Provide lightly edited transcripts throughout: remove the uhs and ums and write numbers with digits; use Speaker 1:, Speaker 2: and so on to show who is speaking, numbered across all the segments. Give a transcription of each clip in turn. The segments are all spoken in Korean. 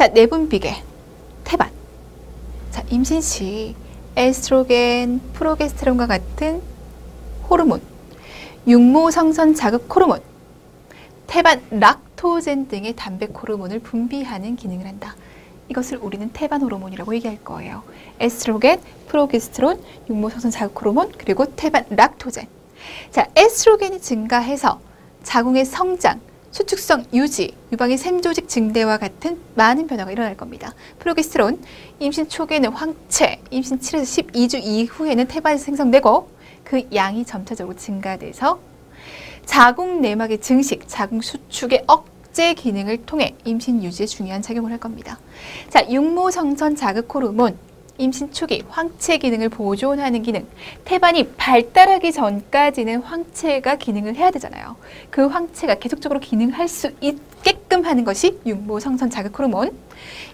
Speaker 1: 자, 내분비계, 태반. 자, 임신 시 에스트로겐, 프로게스테론과 같은 호르몬, 육모성선 자극 호르몬, 태반, 락토젠 등의 단백 호르몬을 분비하는 기능을 한다. 이것을 우리는 태반 호르몬이라고 얘기할 거예요. 에스트로겐, 프로게스테론, 육모성선 자극 호르몬, 그리고 태반, 락토젠. 자, 에스트로겐이 증가해서 자궁의 성장, 수축성 유지, 유방의 샘조직 증대와 같은 많은 변화가 일어날 겁니다. 프로게스테론, 임신 초기에는 황체, 임신 7에서 12주 이후에는 태반이 생성되고 그 양이 점차적으로 증가돼서 자궁 내막의 증식, 자궁 수축의 억제 기능을 통해 임신 유지에 중요한 작용을 할 겁니다. 자, 육모성선 자극 호르몬, 임신 초기 황체 기능을 보존하는 기능. 태반이 발달하기 전까지는 황체가 기능을 해야 되잖아요. 그 황체가 계속적으로 기능할 수 있게끔 하는 것이 육모성선 자극 호르몬.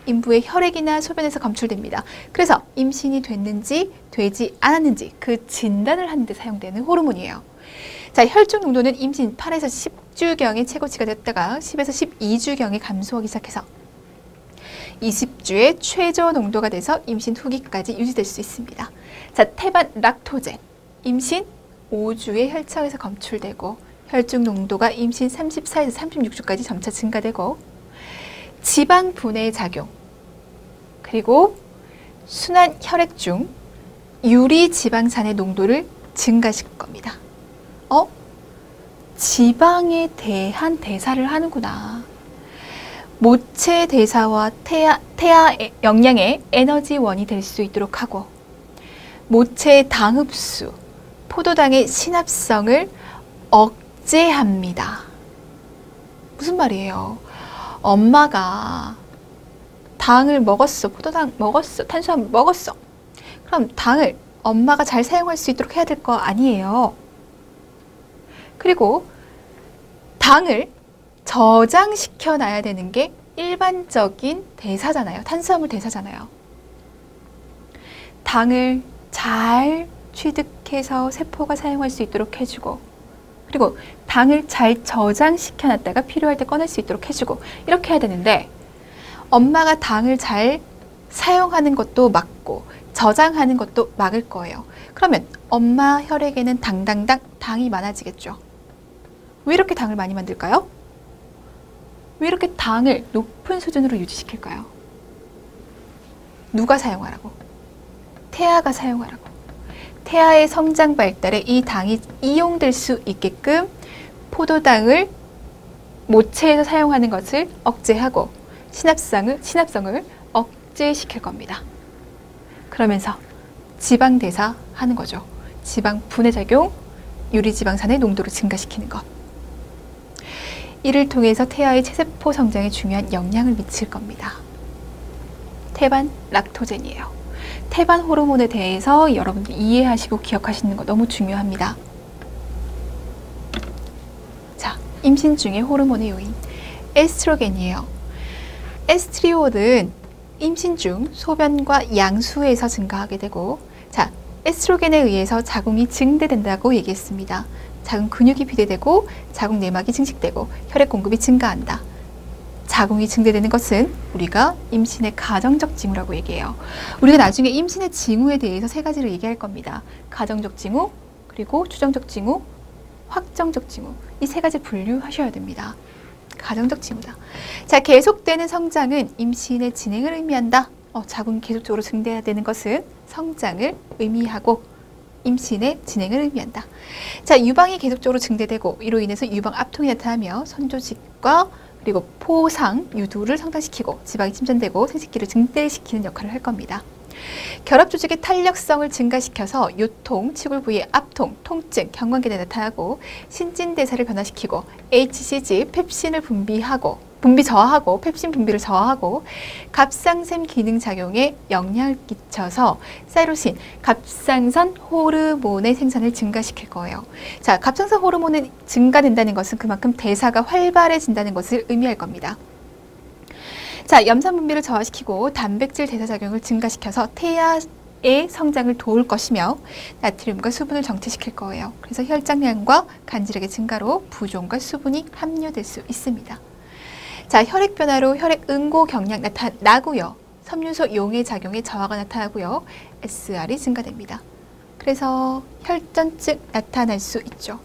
Speaker 1: 인부의 혈액이나 소변에서 검출됩니다. 그래서 임신이 됐는지 되지 않았는지 그 진단을 하는 데 사용되는 호르몬이에요. 자, 혈중 농도는 임신 8에서 10주경에 최고치가 됐다가 10에서 12주경에 감소하기 시작해서 20주에 최저 농도가 돼서 임신 후기까지 유지될 수 있습니다. 자, 태반 락토젠. 임신 5주에 혈청에서 검출되고 혈중 농도가 임신 34에서 36주까지 점차 증가되고 지방 분해의 작용, 그리고 순환 혈액 중 유리 지방산의 농도를 증가시킬 겁니다. 지방에 대한 대사를 하는구나. 모체 대사와 태아 영양의 에너지원이 될 수 있도록 하고 모체의 당 흡수, 포도당의 신합성을 억제합니다. 무슨 말이에요? 엄마가 당을 먹었어, 포도당 먹었어, 탄수화물 먹었어. 그럼 당을 엄마가 잘 사용할 수 있도록 해야 될 거 아니에요. 그리고 당을 저장시켜 놔야 되는 게 일반적인 대사잖아요. 탄수화물 대사잖아요. 당을 잘 취득해서 세포가 사용할 수 있도록 해주고, 그리고 당을 잘 저장시켜 놨다가 필요할 때 꺼낼 수 있도록 해주고, 이렇게 해야 되는데 엄마가 당을 잘 사용하는 것도 막고 저장하는 것도 막을 거예요. 그러면 엄마 혈액에는 당이 많아지겠죠. 왜 이렇게 당을 많이 만들까요? 왜 이렇게 당을 높은 수준으로 유지시킬까요? 누가 사용하라고? 태아가 사용하라고. 태아의 성장 발달에 이 당이 이용될 수 있게끔 포도당을 모체에서 사용하는 것을 억제하고 신합성을 억제시킬 겁니다. 그러면서 지방 대사하는 거죠. 지방 분해 작용, 유리지방산의 농도를 증가시키는 것. 이를 통해서 태아의 체세포 성장에 중요한 영향을 미칠 겁니다. 태반 락토젠이에요. 태반 호르몬에 대해서 여러분들 이해하시고 기억하시는 거 너무 중요합니다. 자, 임신 중의 호르몬의 요인, 에스트로겐이에요. 에스트리올은 임신 중 소변과 양수에서 증가하게 되고, 자, 에스트로겐에 의해서 자궁이 증대된다고 얘기했습니다. 자궁 근육이 비대되고 자궁 내막이 증식되고 혈액 공급이 증가한다. 자궁이 증대되는 것은 우리가 임신의 가정적 징후라고 얘기해요. 우리가 나중에 임신의 징후에 대해서 세 가지를 얘기할 겁니다. 가정적 징후, 그리고 추정적 징후, 확정적 징후. 이 세 가지 분류하셔야 됩니다. 가정적 징후다. 자, 계속되는 성장은 임신의 진행을 의미한다. 자궁이 계속적으로 증대되는 것은 성장을 의미하고 임신의 진행을 의미한다. 자, 유방이 계속적으로 증대되고 이로 인해서 유방 압통이 나타나며 선조직과 그리고 포상, 유두를 성장시키고 지방이 침전되고 생식기를 증대시키는 역할을 할 겁니다. 결합 조직의 탄력성을 증가시켜서 요통, 치골 부위의 압통, 통증, 경관계에 나타나고 신진대사를 변화시키고 HCG, 펩신을 분비 저하하고 펩신 분비를 저하하고 갑상샘 기능 작용에 영향을 끼쳐서 사이로신, 갑상선 호르몬의 생산을 증가시킬 거예요. 자, 갑상선 호르몬이 증가된다는 것은 그만큼 대사가 활발해진다는 것을 의미할 겁니다. 자, 염산 분비를 저하시키고 단백질 대사 작용을 증가시켜서 태아의 성장을 도울 것이며 나트륨과 수분을 정체시킬 거예요. 그래서 혈장량과 간질액의 증가로 부종과 수분이 함유될 수 있습니다. 자, 혈액 변화로 혈액 응고 경량 나타나고요. 섬유소 용해 작용에 저하가 나타나고요. SR이 증가됩니다. 그래서 혈전증 나타날 수 있죠.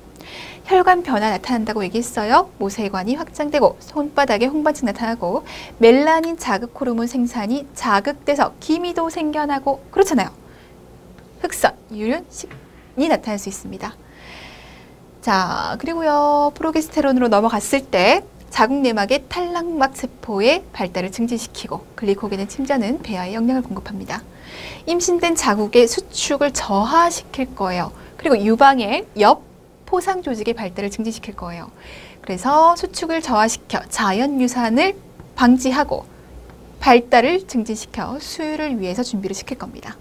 Speaker 1: 혈관 변화 나타난다고 얘기했어요. 모세관이 확장되고 손바닥에 홍반증 나타나고 멜라닌 자극 호르몬 생산이 자극돼서 기미도 생겨나고 그렇잖아요. 흑선, 유륜, 식이 나타날 수 있습니다. 자, 그리고요. 프로게스테론으로 넘어갔을 때 자궁 내막의 탈락막 세포의 발달을 증진시키고 글리코겐의 침전은 배아에 영양을 공급합니다. 임신된 자궁의 수축을 저하시킬 거예요. 그리고 유방의 옆 포상 조직의 발달을 증진시킬 거예요. 그래서 수축을 저하시켜 자연 유산을 방지하고 발달을 증진시켜 수유를 위해서 준비를 시킬 겁니다.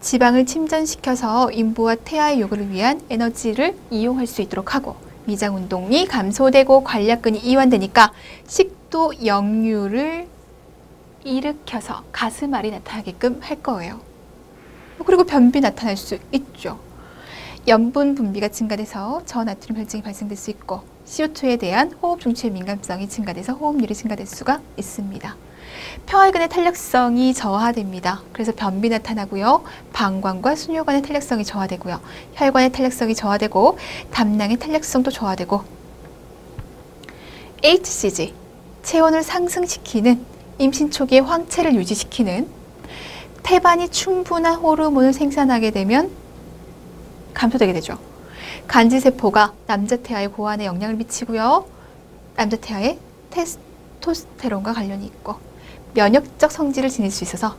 Speaker 1: 지방을 침전시켜서 인부와 태아의 요구를 위한 에너지를 이용할 수 있도록 하고 위장 운동이 감소되고 관략근이 이완되니까 식도 역류를 일으켜서 가슴알이 나타나게끔 할 거예요. 그리고 변비 나타날 수 있죠. 염분 분비가 증가돼서 저나트륨 혈증이 발생될 수 있고 CO2에 대한 호흡 중추의 민감성이 증가돼서 호흡률이 증가될 수가 있습니다. 평활근의 탄력성이 저하됩니다. 그래서 변비 나타나고요. 방광과 순뇨관의 탄력성이 저하되고요. 혈관의 탄력성이 저하되고 담낭의 탄력성도 저하되고 HCG, 체온을 상승시키는 임신 초기의 황체를 유지시키는 태반이 충분한 호르몬을 생산하게 되면 감소되게 되죠. 간지세포가 남자 태아의 고환에 영향을 미치고요. 남자 태아의 테스토스테론과 관련이 있고 면역적 성질을 지닐 수 있어서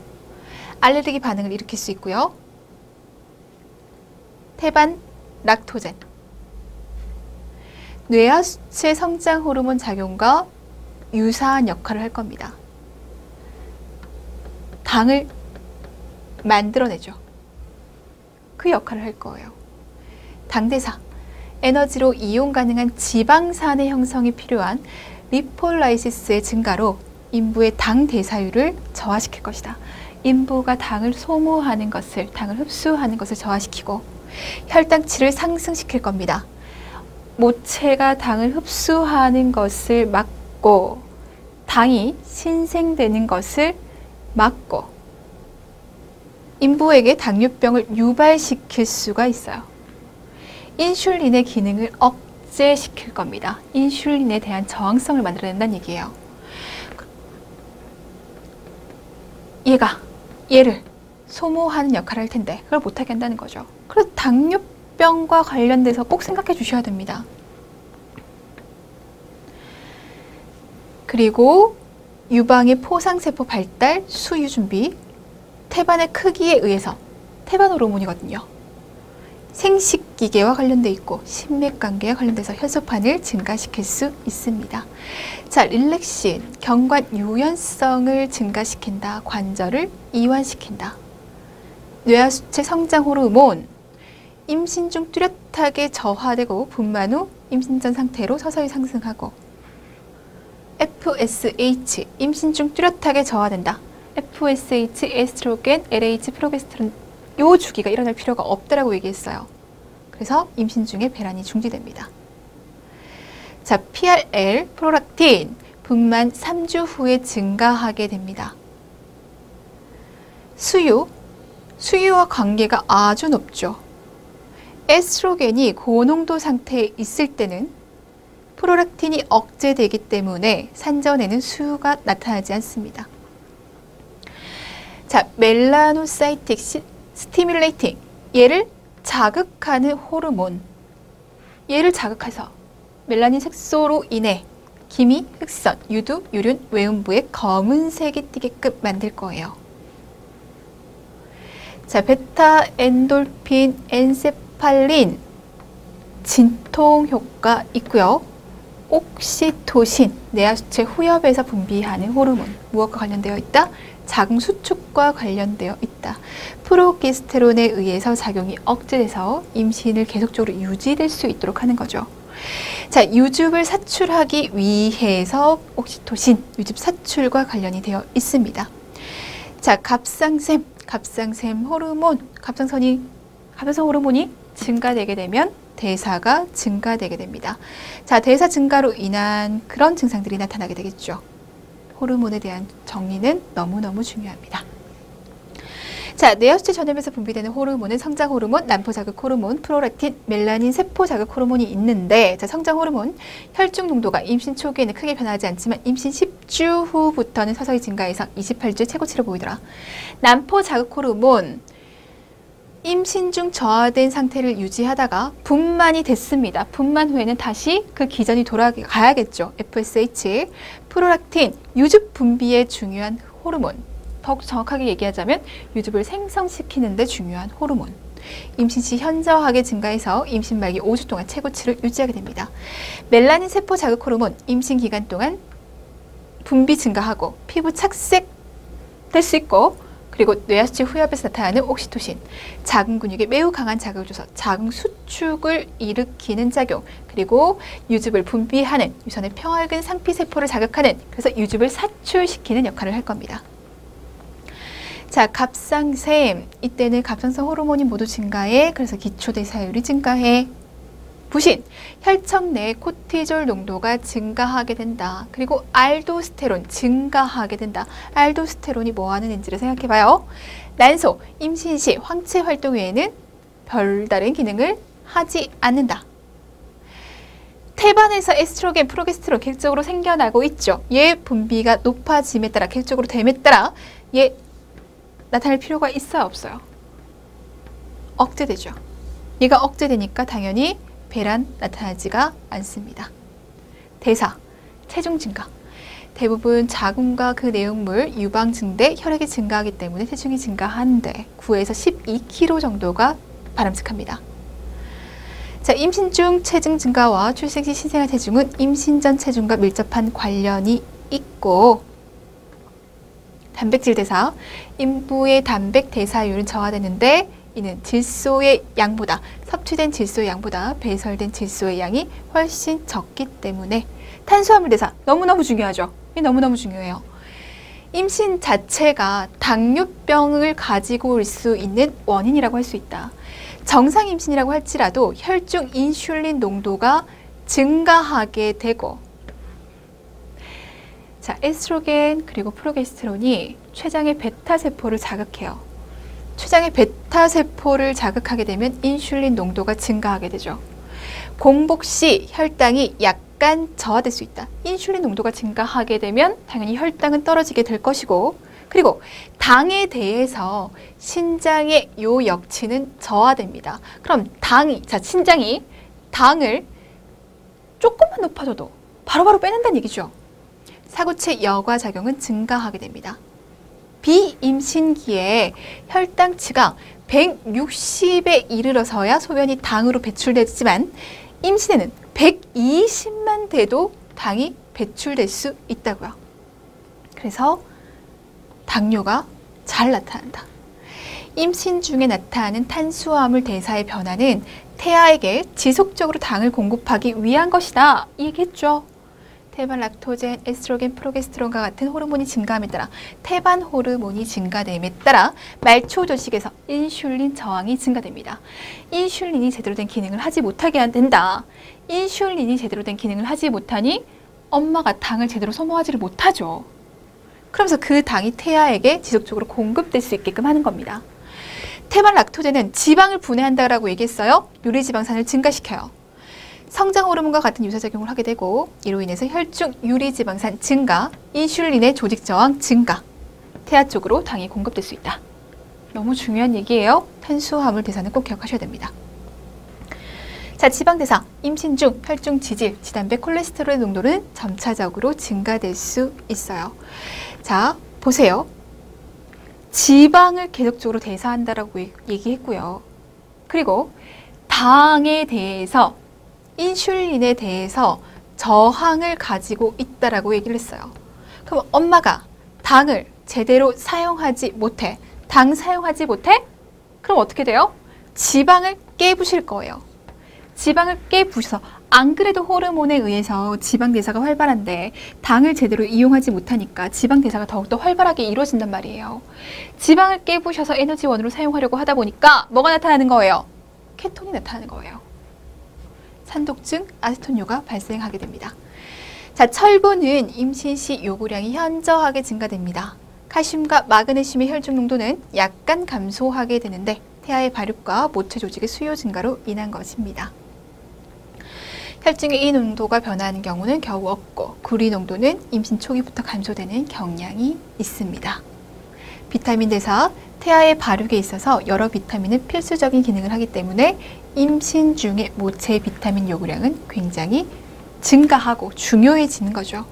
Speaker 1: 알레르기 반응을 일으킬 수 있고요. 태반, 락토젠, 뇌하수체 성장 호르몬 작용과 유사한 역할을 할 겁니다. 당을 만들어내죠. 그 역할을 할 거예요. 당대사, 에너지로 이용 가능한 지방산의 형성이 필요한 리폴라이시스의 증가로 인부의 당 대사율을 저하시킬 것이다. 인부가 당을 소모하는 것을, 당을 흡수하는 것을 저하시키고 혈당치를 상승시킬 겁니다. 모체가 당을 흡수하는 것을 막고 당이 신생되는 것을 막고 인부에게 당뇨병을 유발시킬 수가 있어요. 인슐린의 기능을 억제시킬 겁니다. 인슐린에 대한 저항성을 만들어낸다는 얘기예요. 얘를 소모하는 역할을 할 텐데 그걸 못하게 한다는 거죠. 그래서 당뇨병과 관련돼서 꼭 생각해 주셔야 됩니다. 그리고 유방의 포상세포 발달, 수유 준비, 태반의 크기에 의해서 태반 호르몬이거든요. 생식기계와 관련돼 있고 심맥관계와 관련돼서 혈소판을 증가시킬 수 있습니다. 자, 릴렉신, 경관 유연성을 증가시킨다. 관절을 이완시킨다. 뇌하수체 성장 호르몬, 임신 중 뚜렷하게 저하되고 분만 후 임신 전 상태로 서서히 상승하고 FSH, 임신 중 뚜렷하게 저하된다. FSH, 에스트로겐, LH, 프로게스테론 요 주기가 일어날 필요가 없다라고 얘기했어요. 그래서 임신 중에 배란이 중지됩니다. 자, PRL, 프로락틴, 분만 3주 후에 증가하게 됩니다. 수유와 관계가 아주 높죠. 에스트로겐이 고농도 상태에 있을 때는 프로락틴이 억제되기 때문에 산전에는 수유가 나타나지 않습니다. 자, 멜라노사이틱 스티뮬레이팅, 얘를 자극하는 호르몬, 얘를 자극해서 멜라닌 색소로 인해 기미, 흑선, 유두, 유륜, 외음부에 검은색이 띠게끔 만들 거예요. 자, 베타 엔돌핀, 엔세팔린, 진통 효과 있고요. 옥시토신, 뇌하수체 후엽에서 분비하는 호르몬, 무엇과 관련되어 있다? 자궁 수축과 관련되어 있다. 프로게스테론에 의해서 작용이 억제돼서 임신을 계속적으로 유지될 수 있도록 하는 거죠. 자, 유즙을 사출하기 위해서 옥시토신, 유즙 사출과 관련이 되어 있습니다. 자, 갑상샘 호르몬, 갑상선이 갑상선 호르몬이 증가되게 되면 대사가 증가되게 됩니다. 자, 대사 증가로 인한 그런 증상들이 나타나게 되겠죠. 호르몬에 대한 정리는 너무너무 중요합니다. 자, 뇌하수체 전염에서 분비되는 호르몬은 성장 호르몬, 난포 자극 호르몬, 프로락틴, 멜라닌 세포 자극 호르몬이 있는데, 자, 성장 호르몬 혈중 농도가 임신 초기에는 크게 변하지 않지만 임신 10주 후부터는 서서히 증가해서 28주에 최고치를 보이더라. 난포 자극 호르몬 임신 중 저하된 상태를 유지하다가 분만이 됐습니다. 분만 후에는 다시 그 기전이 돌아가야겠죠. FSH, 프로락틴, 유즙 분비에 중요한 호르몬. 더욱 정확하게 얘기하자면 유즙을 생성시키는 데 중요한 호르몬. 임신 시 현저하게 증가해서 임신 말기 5주 동안 최고치를 유지하게 됩니다. 멜라닌 세포 자극 호르몬 임신 기간 동안 분비 증가하고 피부 착색 될 수 있고, 그리고 뇌하수체 후엽에서 나타나는 옥시토신, 자궁 근육에 매우 강한 자극을 줘서 자궁 수축을 일으키는 작용, 그리고 유즙을 분비하는 유선의 평활근 상피세포를 자극하는, 그래서 유즙을 사출시키는 역할을 할 겁니다. 자, 갑상샘, 이때는 갑상선 호르몬이 모두 증가해, 그래서 기초대사율이 증가해. 부신, 혈청 내 코티졸 농도가 증가하게 된다. 그리고 알도스테론 증가하게 된다. 알도스테론이 뭐 하는 애인지를 생각해봐요. 난소, 임신 시 황체 활동 외에는 별다른 기능을 하지 않는다. 태반에서 에스트로겐, 프로게스테론 계획적으로 생겨나고 있죠. 얘 분비가 높아짐에 따라, 계획적으로 됨에 따라 얘 나타날 필요가 있어요, 없어요? 억제되죠. 얘가 억제되니까 당연히 배란 나타나지가 않습니다. 대사, 체중 증가. 대부분 자궁과 그 내용물, 유방 증대, 혈액이 증가하기 때문에 체중이 증가하는데 9에서 12kg 정도가 바람직합니다. 자, 임신 중 체중 증가와 출생 시 신생아 체중은 임신 전 체중과 밀접한 관련이 있고, 단백질 대사, 인부의 단백 대사율은 저하되는데 이는 질소의 양보다, 섭취된 질소의 양보다 배설된 질소의 양이 훨씬 적기 때문에. 탄수화물 대사 너무너무 중요하죠. 이 너무너무 중요해요. 임신 자체가 당뇨병을 가지고 올 수 있는 원인이라고 할 수 있다. 정상 임신이라고 할지라도 혈중 인슐린 농도가 증가하게 되고, 자, 에스트로겐 그리고 프로게스테론이 췌장의 베타세포를 자극해요. 췌장의 베타세포를 자극하게 되면 인슐린 농도가 증가하게 되죠. 공복 시 혈당이 약간 저하될 수 있다. 인슐린 농도가 증가하게 되면 당연히 혈당은 떨어지게 될 것이고, 그리고 당에 대해서 신장의 요역치는 저하됩니다. 그럼 신장이 당을 조금만 높아져도 바로바로 빼낸다는 얘기죠. 사구체 여과 작용은 증가하게 됩니다. 비임신기에 혈당치가 160에 이르러서야 소변이 당으로 배출되지만 임신에는 120만 돼도 당이 배출될 수 있다고요. 그래서 당뇨가 잘 나타난다. 임신 중에 나타나는 탄수화물 대사의 변화는 태아에게 지속적으로 당을 공급하기 위한 것이다. 이 얘기했죠. 태반, 락토젠, 에스트로겐, 프로게스테론과 같은 호르몬이 증가함에 따라 태반 호르몬이 증가됨에 따라 말초 조직에서 인슐린 저항이 증가됩니다. 인슐린이 제대로 된 기능을 하지 못하게 된다. 인슐린이 제대로 된 기능을 하지 못하니 엄마가 당을 제대로 소모하지를 못하죠. 그러면서 그 당이 태아에게 지속적으로 공급될 수 있게끔 하는 겁니다. 태반 락토젠은 지방을 분해한다라고 얘기했어요. 유리지방산을 증가시켜요. 성장 호르몬과 같은 유사작용을 하게 되고, 이로 인해서 혈중 유리지방산 증가, 인슐린의 조직 저항 증가, 태아 쪽으로 당이 공급될 수 있다. 너무 중요한 얘기예요. 탄수화물 대사는 꼭 기억하셔야 됩니다. 자, 지방대사, 임신 중 혈중 지질, 지단백, 콜레스테롤의 농도는 점차적으로 증가될 수 있어요. 자, 보세요. 지방을 계속적으로 대사한다라고 얘기했고요. 그리고 당에 대해서, 인슐린에 대해서 저항을 가지고 있다라고 얘기를 했어요. 그럼 엄마가 당을 제대로 사용하지 못해, 당 사용하지 못해? 그럼 어떻게 돼요? 지방을 깨부실 거예요. 지방을 깨부셔서 안 그래도 호르몬에 의해서 지방대사가 활발한데 당을 제대로 이용하지 못하니까 지방대사가 더욱더 활발하게 이루어진단 말이에요. 지방을 깨부셔서 에너지원으로 사용하려고 하다 보니까 뭐가 나타나는 거예요? 케톤이 나타나는 거예요. 산독증, 아세톤요가 발생하게 됩니다. 자, 철분은 임신 시 요구량이 현저하게 증가됩니다. 칼슘과 마그네슘의 혈중 농도는 약간 감소하게 되는데 태아의 발육과 모체 조직의 수요 증가로 인한 것입니다. 혈중의 이 농도가 변화하는 경우는 겨우 없고 구리 농도는 임신 초기부터 감소되는 경향이 있습니다. 비타민 대사, 태아의 발육에 있어서 여러 비타민은 필수적인 기능을 하기 때문에 임신 중에 모체 비타민 요구량은 굉장히 증가하고 중요해지는 거죠.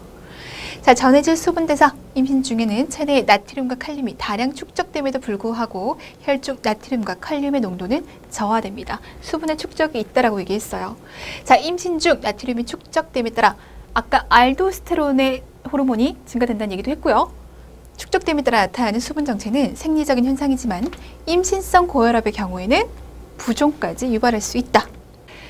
Speaker 1: 자, 전해질 수분 대사, 임신 중에는 체내의 나트륨과 칼륨이 다량 축적됨에도 불구하고 혈중 나트륨과 칼륨의 농도는 저하됩니다. 수분의 축적이 있다라고 얘기했어요. 자, 임신 중 나트륨이 축적됨에 따라 아까 알도스테론의 호르몬이 증가된다는 얘기도 했고요. 축적됨에 따라 나타나는 수분 정체는 생리적인 현상이지만 임신성 고혈압의 경우에는 부종까지 유발할 수 있다.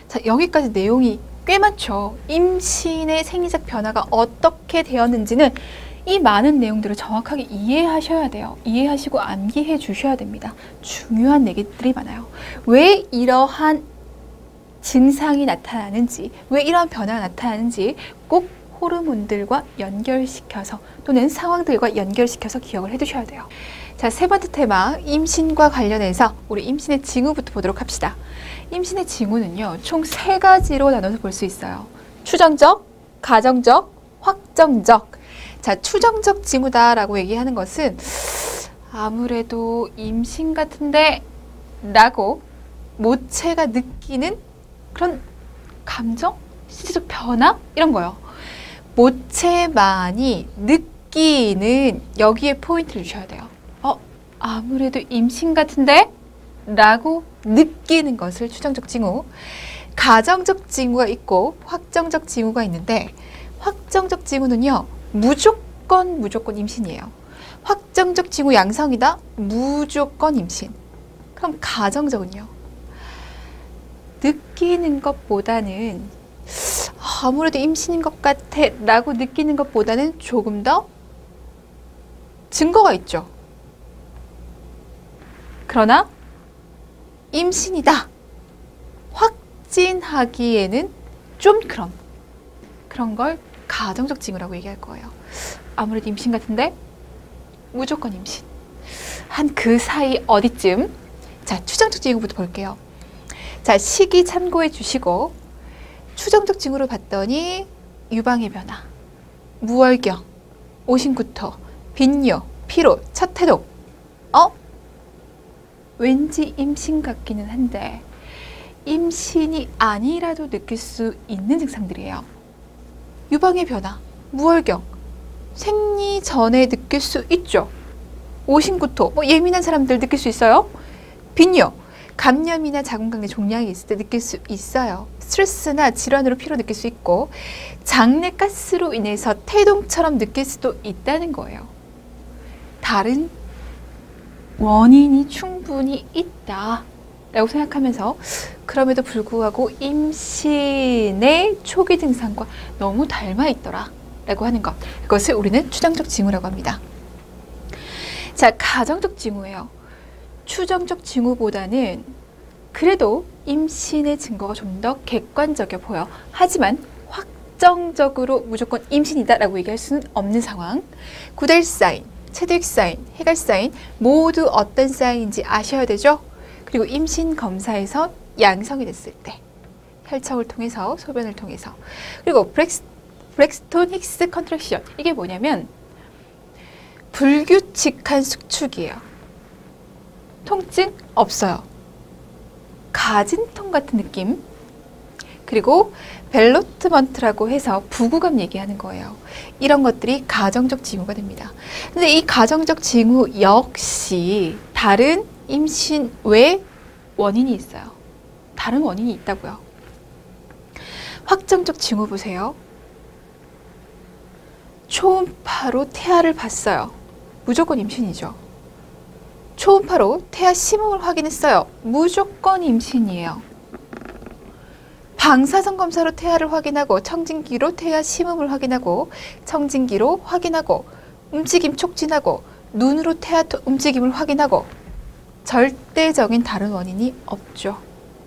Speaker 1: 자, 여기까지 내용이 꽤 많죠. 임신의 생리적 변화가 어떻게 되었는지는 이 많은 내용들을 정확하게 이해하셔야 돼요. 이해하시고 암기해 주셔야 됩니다. 중요한 얘기들이 많아요. 왜 이러한 증상이 나타나는지, 왜 이러한 변화가 나타나는지 꼭 호르몬들과 연결시켜서 또는 상황들과 연결시켜서 기억을 해두셔야 돼요. 자, 세 번째 테마, 임신과 관련해서 우리 임신의 징후부터 보도록 합시다. 임신의 징후는요, 총 3가지로 나눠서 볼 수 있어요. 추정적, 가정적, 확정적. 자, 추정적 징후다라고 얘기하는 것은 아무래도 임신 같은데 라고 모체가 느끼는 그런 감정? 신체적 변화? 이런 거요. 모체만이 느끼는 여기에 포인트를 주셔야 돼요. 아무래도 임신 같은데? 라고 느끼는 것을 추정적 징후. 가정적 징후가 있고 확정적 징후가 있는데 확정적 징후는요, 무조건 임신이에요. 확정적 징후 양성이다? 무조건 임신. 그럼 가정적은요? 느끼는 것보다는 아무래도 임신인 것 같아 라고 느끼는 것보다는 조금 더 증거가 있죠. 그러나 임신이다 확진하기에는 좀 그런 걸 가정적 징후라고 얘기할 거예요. 아무래도 임신 같은데 무조건 임신. 한 그 사이 어디쯤? 자, 추정적 징후부터 볼게요. 자, 시기 참고해 주시고 추정적 징후로 봤더니 유방의 변화, 무월경, 오심구토, 빈뇨, 피로, 첫 해독. 왠지 임신 같기는 한데 임신이 아니라도 느낄 수 있는 증상들이에요. 유방의 변화, 무월경, 생리 전에 느낄 수 있죠. 오심구토, 예민한 사람들 느낄 수 있어요. 빈뇨, 감염이나 자궁관계 종양이 있을 때 느낄 수 있어요. 스트레스나 질환으로 피로 느낄 수 있고 장내가스로 인해서 태동처럼 느낄 수도 있다는 거예요. 다른 원인이 충분히 있다 라고 생각하면서 그럼에도 불구하고 임신의 초기 증상과 너무 닮아 있더라 라고 하는 것, 그것을 우리는 추정적 징후라고 합니다. 자, 가정적 징후예요. 추정적 징후보다는 그래도 임신의 증거가 좀 더 객관적이어 보여. 하지만 확정적으로 무조건 임신이다 라고 얘기할 수는 없는 상황. 구델 사인, 체득 사인, 해갈 사인 모두 어떤 사인인지 아셔야 되죠. 그리고 임신 검사에서 양성이 됐을 때 혈청을 통해서, 소변을 통해서. 그리고 브렉스톤 힉스 컨트랙션, 이게 뭐냐면 불규칙한 수축이에요. 통증 없어요. 가진통 같은 느낌. 그리고 벨로트먼트라고 해서 부구감 얘기하는 거예요. 이런 것들이 가정적 징후가 됩니다. 근데 이 가정적 징후 역시 다른 임신 외 원인이 있어요. 다른 원인이 있다고요. 확정적 징후 보세요. 초음파로 태아를 봤어요. 무조건 임신이죠. 초음파로 태아 심음을 확인했어요. 무조건 임신이에요. 방사선 검사로 태아를 확인하고 청진기로 태아 심음을 확인하고 청진기로 확인하고 움직임 촉진하고 눈으로 태아 움직임을 확인하고 절대적인 다른 원인이 없죠.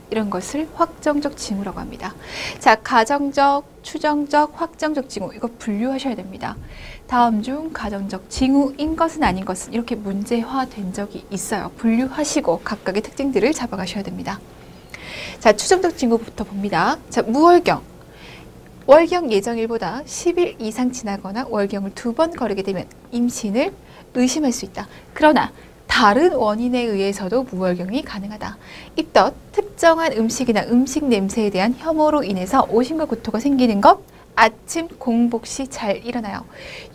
Speaker 1: 이런 것을 확정적 징후라고 합니다. 자, 가정적, 추정적, 확정적 징후 이거 분류하셔야 됩니다. 다음 중 가정적 징후인 것은 아닌 것은 이렇게 문제화된 적이 있어요. 분류하시고 각각의 특징들을 잡아가셔야 됩니다. 자, 추정적 징후부터 봅니다. 자, 무월경. 월경 예정일보다 10일 이상 지나거나 월경을 2번 거르게 되면 임신을 의심할 수 있다. 그러나 다른 원인에 의해서도 무월경이 가능하다. 입덧, 특정한 음식이나 음식 냄새에 대한 혐오로 인해서 오심과 구토가 생기는 것, 아침 공복 시 잘 일어나요.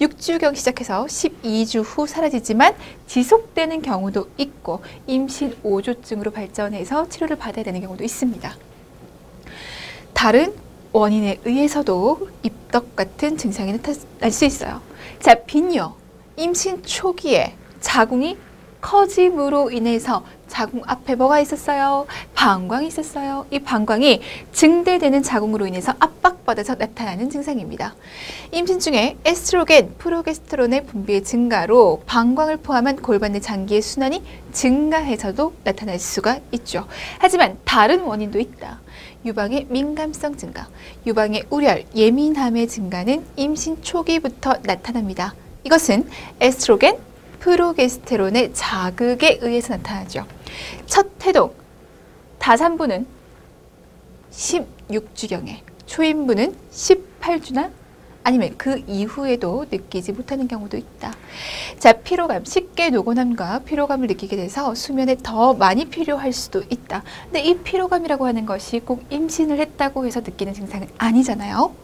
Speaker 1: 6주경 시작해서 12주 후 사라지지만 지속되는 경우도 있고 임신 5조증으로 발전해서 치료를 받아야 되는 경우도 있습니다. 다른 원인에 의해서도 입덧 같은 증상이 나타날 수 있어요. 자, 빈뇨. 임신 초기에 자궁이 커짐으로 인해서 자궁 앞에 뭐가 있었어요? 방광이 있었어요. 이 방광이 증대되는 자궁으로 인해서 압박받아서 나타나는 증상입니다. 임신 중에 에스트로겐, 프로게스테론의 분비의 증가로 방광을 포함한 골반 내 장기의 순환이 증가해서도 나타날 수가 있죠. 하지만 다른 원인도 있다. 유방의 민감성 증가, 유방의 우열, 예민함의 증가는 임신 초기부터 나타납니다. 이것은 에스트로겐, 프로게스테론의 자극에 의해서 나타나죠. 첫 해동, 다산부는 16주경에, 초인부는 18주나 아니면 그 이후에도 느끼지 못하는 경우도 있다. 자, 피로감, 쉽게 노곤함과 피로감을 느끼게 돼서 수면에 더 많이 필요할 수도 있다. 근데 이 피로감이라고 하는 것이 꼭 임신을 했다고 해서 느끼는 증상은 아니잖아요.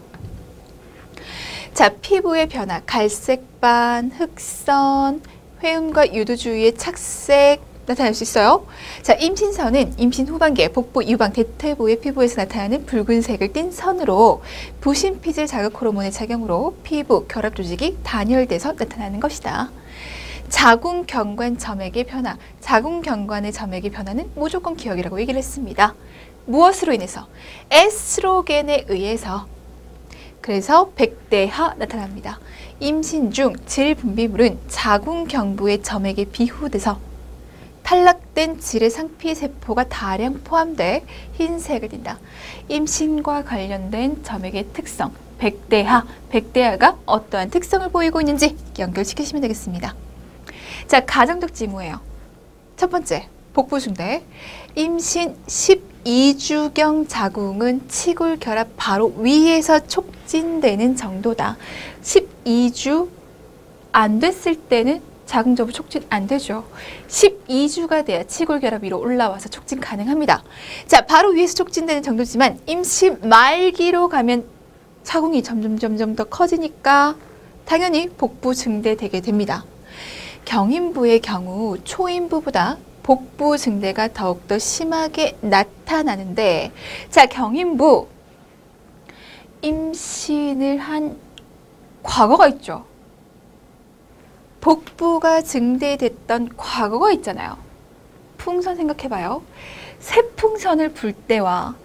Speaker 1: 자, 피부의 변화, 갈색반, 흑선, 회음과 유두 주위의 착색 나타날 수 있어요. 자, 임신선은 임신 후반기에 복부, 유방, 대퇴부의 피부에서 나타나는 붉은색을 띤 선으로 부신피질 자극 호르몬의 작용으로 피부, 결합 조직이 단열돼서 나타나는 것이다. 자궁경관 점액의 변화, 자궁경관의 점액의 변화는 무조건 기억이라고 얘기를 했습니다. 무엇으로 인해서? 에스트로겐에 의해서. 그래서 백대하 나타납니다. 임신 중 질 분비물은 자궁경부의 점액에 비후돼서 탈락된 질의 상피세포가 다량 포함돼 흰색을 띈다. 임신과 관련된 점액의 특성, 백대하, 백대하가 어떠한 특성을 보이고 있는지 연결시키시면 되겠습니다. 자, 가정적 징후예요. 첫 번째, 복부 중대. 임신 12주경 자궁은 치골 결합 바로 위에서 촉진되는 정도다. 12주 안 됐을 때는 자궁저부 촉진 안 되죠. 12주가 돼야 치골 결합 위로 올라와서 촉진 가능합니다. 자, 바로 위에서 촉진되는 정도지만 임신 말기로 가면 자궁이 점점 더 커지니까 당연히 복부 증대되게 됩니다. 경인부의 경우 초인부보다 복부 증대가 더욱더 심하게 나타나는데, 자, 경인부 임신을 한 과거가 있죠. 복부가 증대됐던 과거가 있잖아요. 풍선 생각해봐요. 새 풍선을 불 때와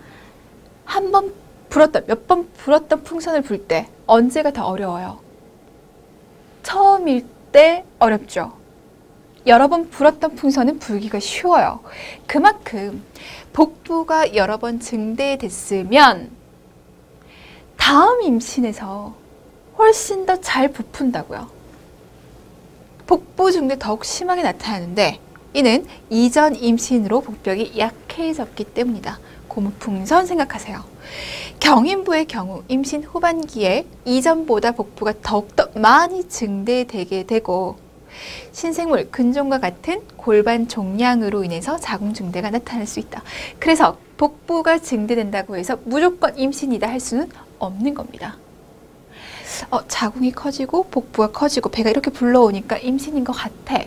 Speaker 1: 한 번 불었던, 몇 번 불었던 풍선을 불 때 언제가 더 어려워요? 처음일 때 어렵죠. 여러 번 불었던 풍선은 불기가 쉬워요. 그만큼 복부가 여러 번 증대됐으면 다음 임신에서 훨씬 더 잘 부푼다고요. 복부 증대 더욱 심하게 나타나는데 이는 이전 임신으로 복벽이 약해졌기 때문이다. 고무풍선 생각하세요. 경인부의 경우 임신 후반기에 이전보다 복부가 더욱더 많이 증대되게 되고 신생물, 근종과 같은 골반 종양으로 인해서 자궁 증대가 나타날 수 있다. 그래서 복부가 증대된다고 해서 무조건 임신이다 할 수는 없는 겁니다. 자궁이 커지고 복부가 커지고 배가 이렇게 불러오니까 임신인 것 같아.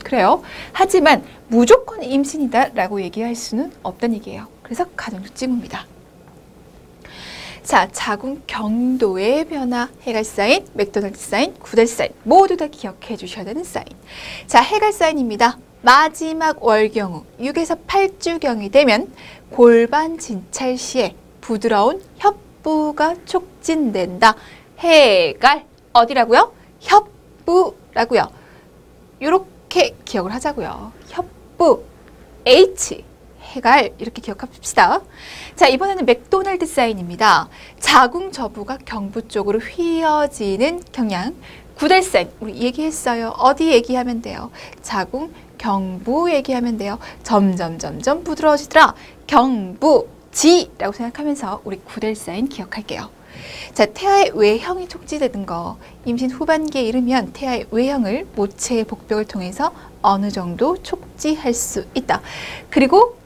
Speaker 1: 그래요. 하지만 무조건 임신이다 라고 얘기할 수는 없다는 얘기예요. 그래서 가정적 징후입니다. 자, 자궁 경도의 변화, 해갈 사인, 맥도날드 사인, 구달 사인 모두 다 기억해 주셔야 되는 사인. 자, 해갈 사인입니다. 마지막 월 경우 6에서 8주경이 되면 골반 진찰 시에 부드러운 협부가 촉진된다. 해갈 어디라고요? 협부라고요. 이렇게 기억을 하자고요. 협부 H 해갈 이렇게 기억합시다. 자, 이번에는 맥도날드 사인입니다. 자궁 저부가 경부 쪽으로 휘어지는 경향. 구달 사인 우리 얘기했어요. 어디 얘기하면 돼요? 자궁 경부 얘기하면 돼요. 점점 부드러워지더라. 경부지라고 생각하면서 우리 구달 사인 기억할게요. 자, 태아의 외형이 촉진되는 거. 임신 후반기에 이르면 태아의 외형을 모체의 복벽을 통해서 어느 정도 촉지할 수 있다. 그리고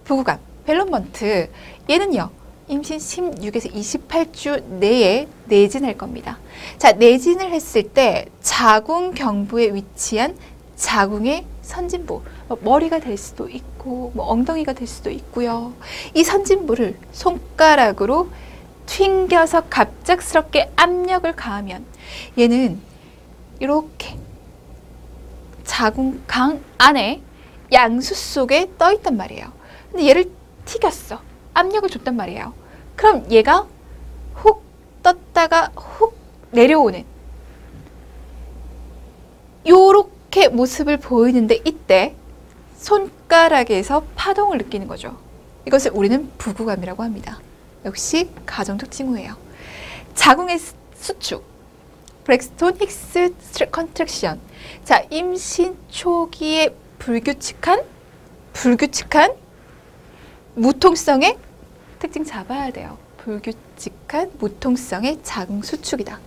Speaker 1: 부구감, 벨론먼트. 얘는요, 임신 16에서 28주 내에 내진할 겁니다. 자, 내진을 했을 때 자궁 경부에 위치한 자궁의 선진부, 머리가 될 수도 있고 엉덩이가 될 수도 있고요. 이 선진부를 손가락으로 튕겨서 갑작스럽게 압력을 가하면 얘는 이렇게 자궁강 안에 양수 속에 떠 있단 말이에요. 근데 얘를 튀겼어. 압력을 줬단 말이에요. 그럼 얘가 훅 떴다가 훅 내려오는 요렇게 모습을 보이는데 이때 손가락에서 파동을 느끼는 거죠. 이것을 우리는 부구감이라고 합니다. 역시 가정적 징후예요. 자궁의 수축, 브렉스톤 힉스 컨트랙션. 자, 임신 초기에 불규칙한 무통성의 특징 잡아야 돼요. 불규칙한 무통성의 자궁 수축이다.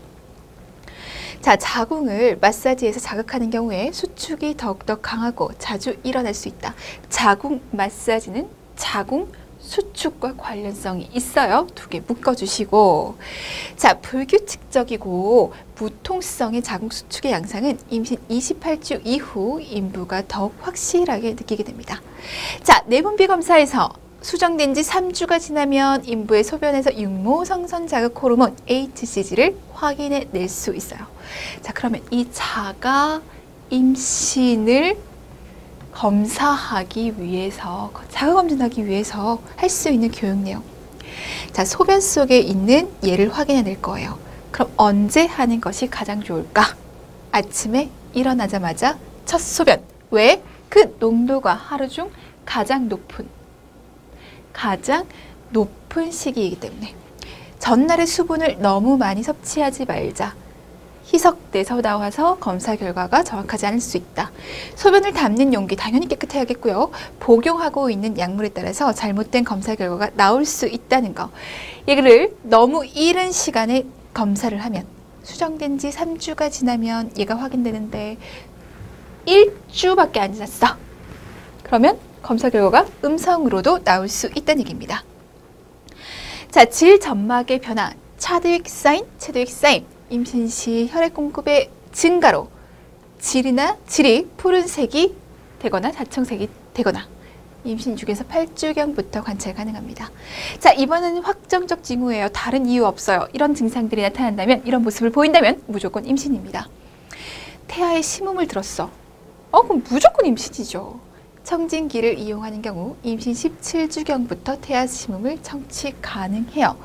Speaker 1: 자, 자궁을 마사지해서 자극하는 경우에 수축이 더욱더 강하고 자주 일어날 수 있다. 자궁 마사지는 자궁 수축과 관련성이 있어요. 두 개 묶어주시고. 자, 불규칙적이고 무통성의 자궁 수축의 양상은 임신 28주 이후 인부가 더욱 확실하게 느끼게 됩니다. 자, 내분비 검사에서 수정된 지 3주가 지나면 인부의 소변에서 육모성선 자극 호르몬 HCG를 확인해 낼 수 있어요. 자, 그러면 이 자가 임신을 검사하기 위해서, 자가검진하기 위해서 할 수 있는 교육 내용. 자, 소변 속에 있는 얘를 확인해 낼 거예요. 그럼 언제 하는 것이 가장 좋을까? 아침에 일어나자마자 첫 소변. 왜? 그 농도가 하루 중 가장 높은 시기이기 때문에. 전날에 수분을 너무 많이 섭취하지 말자. 희석돼서 나와서 검사 결과가 정확하지 않을 수 있다. 소변을 담는 용기 당연히 깨끗해야겠고요. 복용하고 있는 약물에 따라서 잘못된 검사 결과가 나올 수 있다는 거. 얘를 너무 이른 시간에 검사를 하면 수정된 지 3주가 지나면 얘가 확인되는데 1주밖에 안 지났어. 그러면 검사 결과가 음성으로도 나올 수 있다는 얘기입니다. 자, 질 점막의 변화, 차드윅 사인. 임신 시 혈액 공급의 증가로 질이 푸른색이 되거나 자청색이 되거나 임신 6에서 8주경부터 관찰 가능합니다. 자, 이번에는 확정적 징후예요. 다른 이유 없어요. 이런 증상들이 나타난다면, 이런 모습을 보인다면 무조건 임신입니다. 태아의 심음을 들었어. 그럼 무조건 임신이죠. 청진기를 이용하는 경우 임신 17주경부터 태아 심음을 청취 가능해요.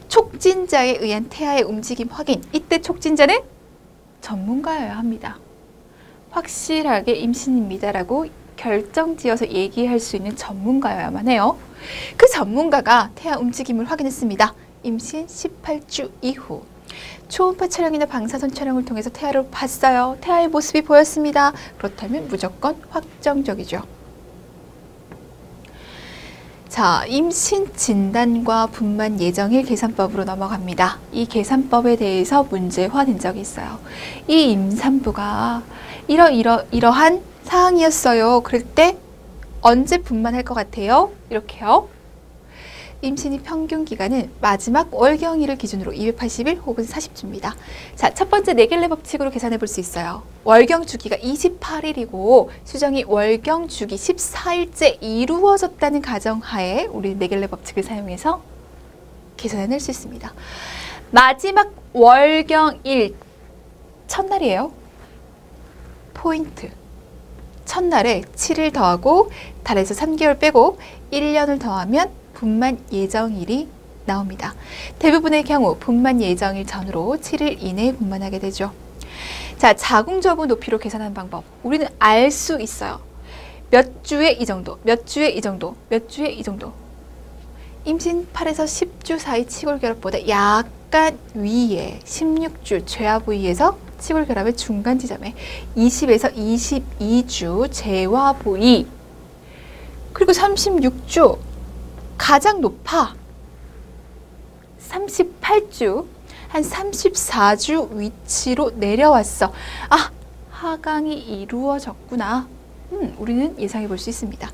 Speaker 1: 촉진자에 의한 태아의 움직임 확인. 이때 촉진자는 전문가여야 합니다. 확실하게 임신입니다라고 결정지어서 얘기할 수 있는 전문가여야만 해요. 그 전문가가 태아 움직임을 확인했습니다. 임신 18주 이후. 초음파 촬영이나 방사선 촬영을 통해서 태아를 봤어요. 태아의 모습이 보였습니다. 그렇다면 무조건 확정적이죠. 자, 임신 진단과 분만 예정일 계산법으로 넘어갑니다. 이 계산법에 대해서 문제화된 적이 있어요. 이 임산부가 이러한 사항이었어요. 그럴 때 언제 분만할 것 같아요? 이렇게요. 임신이 평균 기간은 마지막 월경일을 기준으로 280일 혹은 40주입니다. 자, 첫 번째 네겔레 법칙으로 계산해 볼 수 있어요. 월경 주기가 28일이고 수정이 월경 주기 14일째 이루어졌다는 가정하에 우리 네겔레 법칙을 사용해서 계산해낼 수 있습니다. 마지막 월경일 첫날이에요. 포인트. 첫날에 7일 더하고 달에서 3개월 빼고 1년을 더하면 분만 예정일이 나옵니다. 대부분의 경우 분만 예정일 전후로 7일 이내에 분만하게 되죠. 자, 자궁저부 높이로 계산하는 방법. 우리는 알 수 있어요. 몇 주에 이 정도, 몇 주에 이 정도, 몇 주에 이 정도. 임신 8에서 10주 사이 치골결합보다 약간 위에 16주 죄화 부위에서 치골결합의 중간 지점에 20에서 22주 재화 부위, 그리고 36주 가장 높아 38주, 한 34주 위치로 내려왔어. 아, 하강이 이루어졌구나. 우리는 예상해 볼 수 있습니다.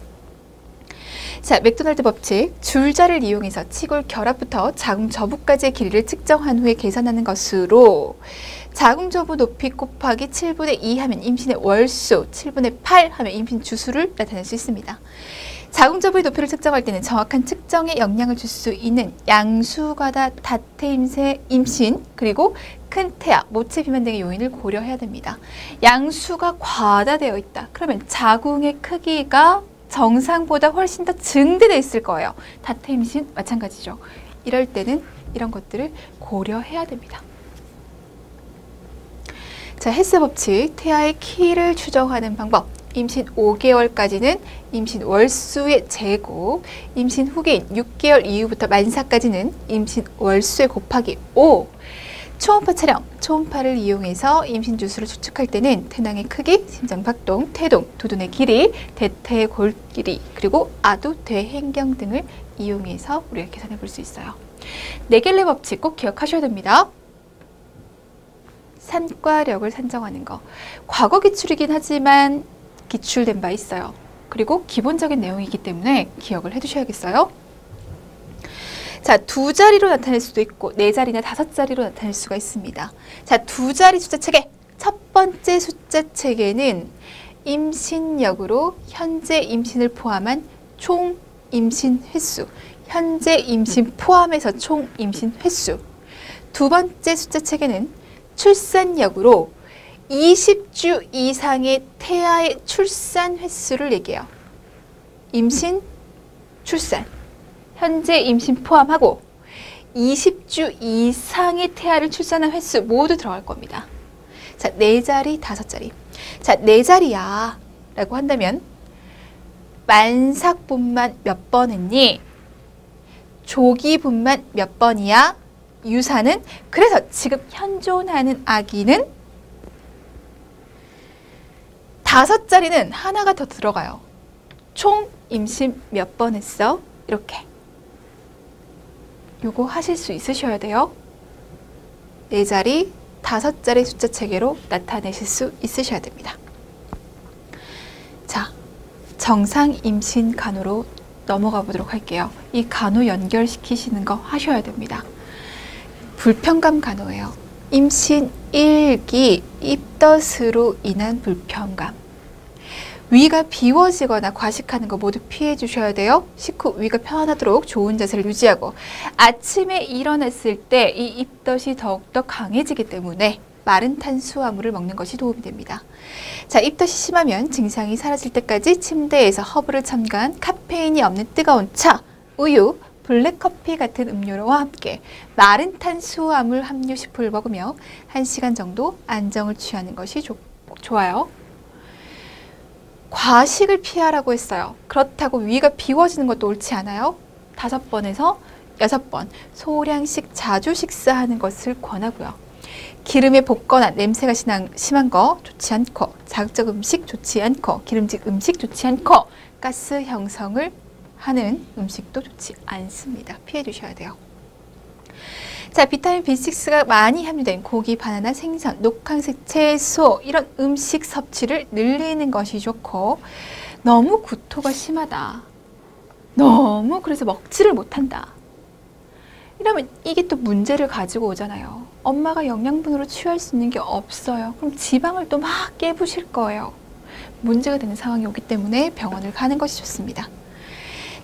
Speaker 1: 자, 맥도날드 법칙. 줄자를 이용해서 치골 결합부터 자궁 저부까지의 길이를 측정한 후에 계산하는 것으로 자궁 저부 높이 곱하기 7분의 2 하면 임신의 월수, 7분의 8 하면 임신 주수를 나타낼 수 있습니다. 자궁 저부의 높이를 측정할 때는 정확한 측정에 영향을 줄 수 있는 양수가다 다태 임신, 그리고 큰 태아, 모체 비만 등의 요인을 고려해야 됩니다. 양수가 과다되어 있다. 그러면 자궁의 크기가 정상보다 훨씬 더 증대되어 있을 거예요. 다태 임신 마찬가지죠. 이럴 때는 이런 것들을 고려해야 됩니다. 자, 헬스 법칙. 태아의 키를 추정하는 방법. 임신 5개월까지는 임신 월수의 제곱, 임신 후기인 6개월 이후부터 만사까지는 임신 월수의 곱하기 5. 초음파 촬영, 초음파를 이용해서 임신 주수를 추측할 때는 태낭의 크기, 심장 박동, 태동, 두둔의 길이, 대퇴의 골 길이, 그리고 아두, 대행경 등을 이용해서 우리가 계산해 볼 수 있어요. 네겔레 법칙 꼭 기억하셔야 됩니다. 산과력을 산정하는 거. 과거 기출이긴 하지만 기출된 바 있어요. 그리고 기본적인 내용이기 때문에 기억을 해두셔야겠어요. 자, 두 자리로 나타낼 수도 있고 네 자리나 다섯 자리로 나타낼 수가 있습니다. 자, 두 자리 숫자 체계. 첫 번째 숫자 체계는 임신력으로 현재 임신을 포함한 총 임신 횟수, 현재 임신 포함해서 총 임신 횟수. 두 번째 숫자 체계는 출산력으로 20주 이상의 태아의 출산 횟수를 얘기해요. 임신, 출산, 현재 임신 포함하고 20주 이상의 태아를 출산한 횟수 모두 들어갈 겁니다. 자, 네 자리, 다섯 자리. 자, 네 자리야 라고 한다면 만삭분만 몇 번 했니? 조기분만 몇 번이야? 유산은? 그래서 지금 현존하는 아기는 다섯 자리는 하나가 더 들어가요. 총 임신 몇 번 했어? 이렇게. 요거 하실 수 있으셔야 돼요. 네 자리, 다섯 자리 숫자 체계로 나타내실 수 있으셔야 됩니다. 자, 정상 임신 간호로 넘어가 보도록 할게요. 이 간호 연결시키시는 거 하셔야 됩니다. 불편감 간호예요. 임신 1기 입덧으로 인한 불편감. 위가 비워지거나 과식하는 거 모두 피해 주셔야 돼요. 식후 위가 편하도록 좋은 자세를 유지하고 아침에 일어났을 때 이 입덧이 더욱더 강해지기 때문에 마른 탄수화물을 먹는 것이 도움이 됩니다. 자, 입덧이 심하면 증상이 사라질 때까지 침대에서 허브를 첨가한 카페인이 없는 뜨거운 차, 우유, 블랙커피 같은 음료와 함께 마른 탄수화물 함유 식품을 먹으며 1시간 정도 안정을 취하는 것이 좋아요. 과식을 피하라고 했어요. 그렇다고 위가 비워지는 것도 옳지 않아요. 5번에서 6번 소량씩 자주 식사하는 것을 권하고요. 기름에 볶거나 냄새가 심한 거 좋지 않고, 자극적 음식 좋지 않고, 기름진 음식 좋지 않고, 가스 형성을 하는 음식도 좋지 않습니다. 피해 주셔야 돼요. 자, 비타민 B6가 많이 함유된 고기, 바나나, 생선, 녹황색 채소 이런 음식 섭취를 늘리는 것이 좋고, 너무 구토가 심하다. 너무 그래서 먹지를 못한다. 이러면 이게 또 문제를 가지고 오잖아요. 엄마가 영양분으로 취할 수 있는 게 없어요. 그럼 지방을 또 막 깨부실 거예요. 문제가 되는 상황이 오기 때문에 병원을 가는 것이 좋습니다.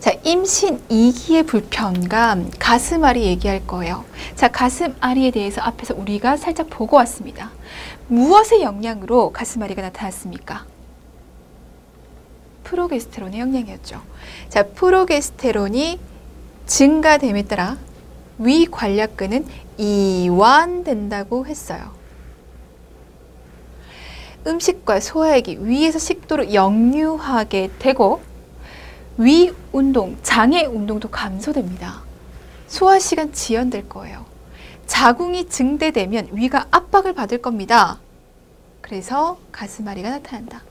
Speaker 1: 자, 임신 2기의 불편감, 가슴앓이 얘기할 거예요. 자, 가슴앓이에 대해서 앞에서 우리가 살짝 보고 왔습니다. 무엇의 영향으로 가슴앓이가 나타났습니까? 프로게스테론의 영향이었죠. 자, 프로게스테론이 증가됨에 따라 위 관략근은 이완된다고 했어요. 음식과 소화액이 위에서 식도로 역류하게 되고 위 운동, 장의 운동도 감소됩니다. 소화 시간 지연될 거예요. 자궁이 증대되면 위가 압박을 받을 겁니다. 그래서 가스마리가 나타난다.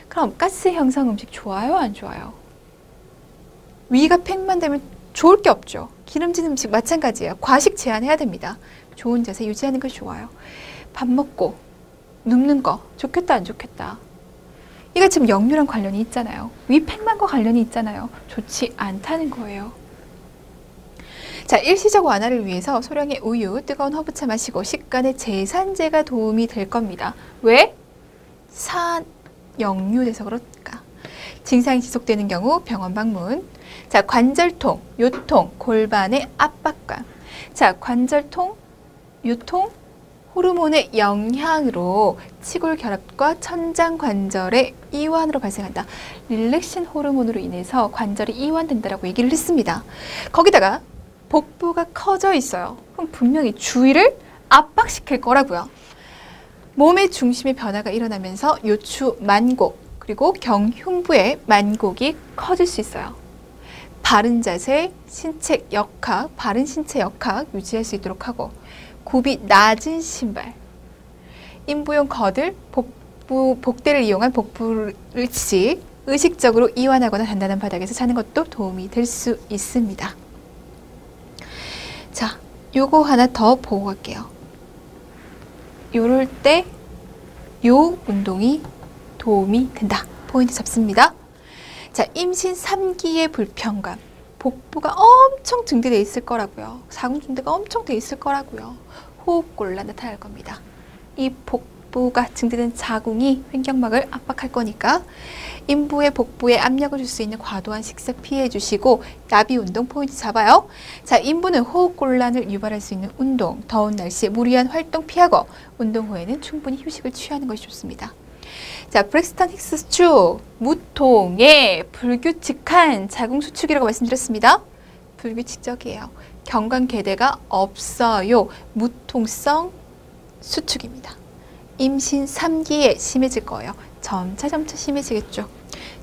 Speaker 1: 그럼 가스 형성 음식 좋아요, 안 좋아요? 위가 팽만 되면 좋을 게 없죠. 기름진 음식 마찬가지예요. 과식 제한해야 됩니다. 좋은 자세 유지하는 것이 좋아요. 밥 먹고 눕는 거 좋겠다, 안 좋겠다? 이거 지금 역류랑 관련이 있잖아요. 위 팽만과 관련이 있잖아요. 좋지 않다는 거예요. 자, 일시적 완화를 위해서 소량의 우유, 뜨거운 허브차 마시고 식간의 제산제가 도움이 될 겁니다. 왜? 산 역류돼서 그럴까? 증상이 지속되는 경우 병원 방문. 자, 관절통, 요통, 골반의 압박감. 자, 관절통, 요통, 호르몬의 영향으로 치골 결합과 천장 관절의 이완으로 발생한다. 릴렉신 호르몬으로 인해서 관절이 이완된다라고 얘기를 했습니다. 거기다가 복부가 커져 있어요. 그럼 분명히 주위를 압박시킬 거라고요. 몸의 중심의 변화가 일어나면서 요추 만곡 그리고 경흉부의 만곡이 커질 수 있어요. 바른 자세, 신체 역학, 바른 신체 역학 유지할 수 있도록 하고 굽이 낮은 신발, 인부용 거들, 복대를 이용한 복부를 의식적으로 이완하거나 단단한 바닥에서 자는 것도 도움이 될 수 있습니다. 자, 요거 하나 더 보고 갈게요. 요럴 때 요 운동이 도움이 된다. 포인트 잡습니다. 자, 임신 3기의 불편감. 복부가 엄청 증대돼 있을 거라고요. 자궁 증대가 엄청 돼 있을 거라고요. 호흡곤란 나타날 겁니다. 이 복부가 증대된 자궁이 횡격막을 압박할 거니까 인부의 복부에 압력을 줄 수 있는 과도한 식사 피해 주시고 나비 운동 포인트 잡아요. 자, 인부는 호흡곤란을 유발할 수 있는 운동, 더운 날씨에 무리한 활동 피하고 운동 후에는 충분히 휴식을 취하는 것이 좋습니다. 자, 브렉스턴 힉스 수축, 무통의 불규칙한 자궁 수축이라고 말씀드렸습니다. 불규칙적이에요. 경관계대가 없어요. 무통성 수축입니다. 임신 3기에 심해질 거예요. 점차 심해지겠죠.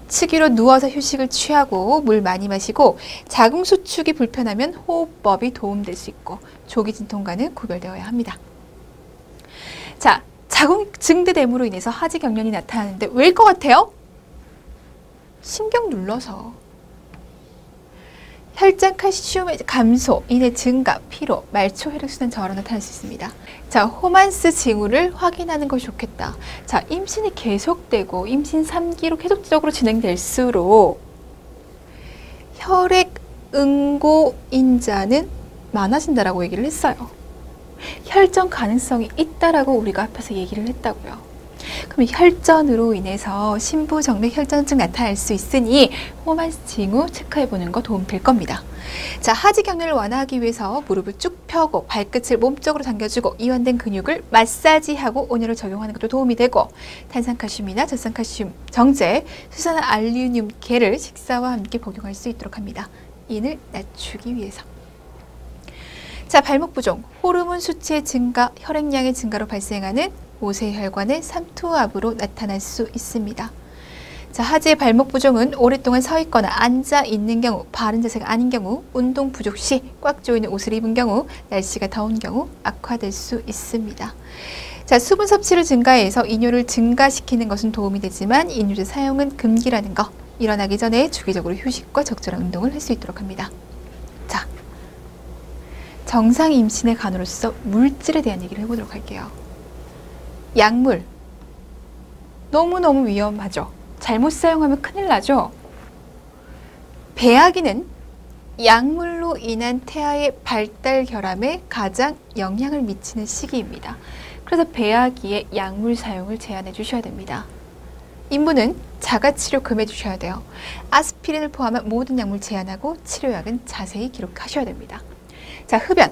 Speaker 1: 치기로 누워서 휴식을 취하고 물 많이 마시고 자궁 수축이 불편하면 호흡법이 도움될 수 있고 조기 진통과는 구별되어야 합니다. 자, 자궁 증대됨으로 인해서 하지 경련이 나타나는데 왜일 것 같아요? 신경 눌러서. 혈장 칼슘의 감소, 인해 증가, 피로, 말초 혈액순환 저하로 나타날 수 있습니다. 자, 호만스 징후를 확인하는 것이 좋겠다. 자, 임신이 계속되고 임신 3기로 계속적으로 진행될수록 혈액 응고 인자는 많아진다라고 얘기를 했어요. 혈전 가능성이 있다라고 우리가 앞에서 얘기를 했다고요. 그럼 혈전으로 인해서 신부정맥 혈전증 나타날 수 있으니 호만스 징후 체크해보는 거 도움 될 겁니다. 자, 하지 경련을 완화하기 위해서 무릎을 쭉 펴고 발끝을 몸쪽으로 당겨주고 이완된 근육을 마사지하고 온열을 적용하는 것도 도움이 되고 탄산칼슘이나 젖산칼슘 정제, 수산화 알루미늄계를 식사와 함께 복용할 수 있도록 합니다. 인을 낮추기 위해서. 자, 발목 부종, 호르몬 수치의 증가, 혈액량의 증가로 발생하는 모세혈관의 삼투압으로 나타날 수 있습니다. 자, 하지의 발목 부종은 오랫동안 서 있거나 앉아 있는 경우, 바른 자세가 아닌 경우, 운동 부족 시 꽉 조이는 옷을 입은 경우, 날씨가 더운 경우 악화될 수 있습니다. 자, 수분 섭취를 증가해서 이뇨를 증가시키는 것은 도움이 되지만 이뇨제 사용은 금기라는 거, 일어나기 전에 주기적으로 휴식과 적절한 운동을 할 수 있도록 합니다. 자, 정상 임신의 간호로서 물질에 대한 얘기를 해보도록 할게요. 약물, 너무너무 위험하죠. 잘못 사용하면 큰일 나죠. 배아기는 약물로 인한 태아의 발달 결함에 가장 영향을 미치는 시기입니다. 그래서 배아기의 약물 사용을 제한해 주셔야 됩니다. 인부는 자가치료 금해 주셔야 돼요. 아스피린을 포함한 모든 약물 제한하고 치료약은 자세히 기록하셔야 됩니다. 자, 흡연,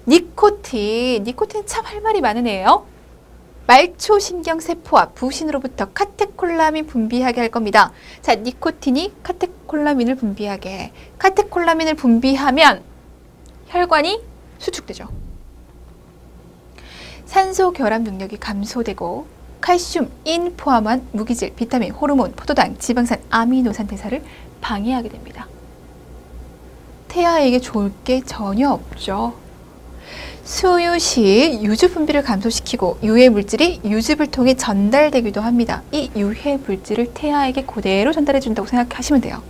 Speaker 1: 니코틴 참 할 말이 많은 애예요. 말초신경세포와 부신으로부터 카테콜라민 분비하게 할 겁니다. 자, 니코틴이 카테콜라민을 분비하게 해. 카테콜라민을 분비하면 혈관이 수축되죠. 산소 결합 능력이 감소되고 칼슘, 인 포함한 무기질, 비타민, 호르몬, 포도당, 지방산, 아미노산 대사를 방해하게 됩니다. 태아에게 좋을 게 전혀 없죠. 수유 시 유주 분비를 감소시키고 유해 물질이 유즙을 통해 전달되기도 합니다. 이 유해 물질을 태아에게 그대로 전달해 준다고 생각하시면 돼요.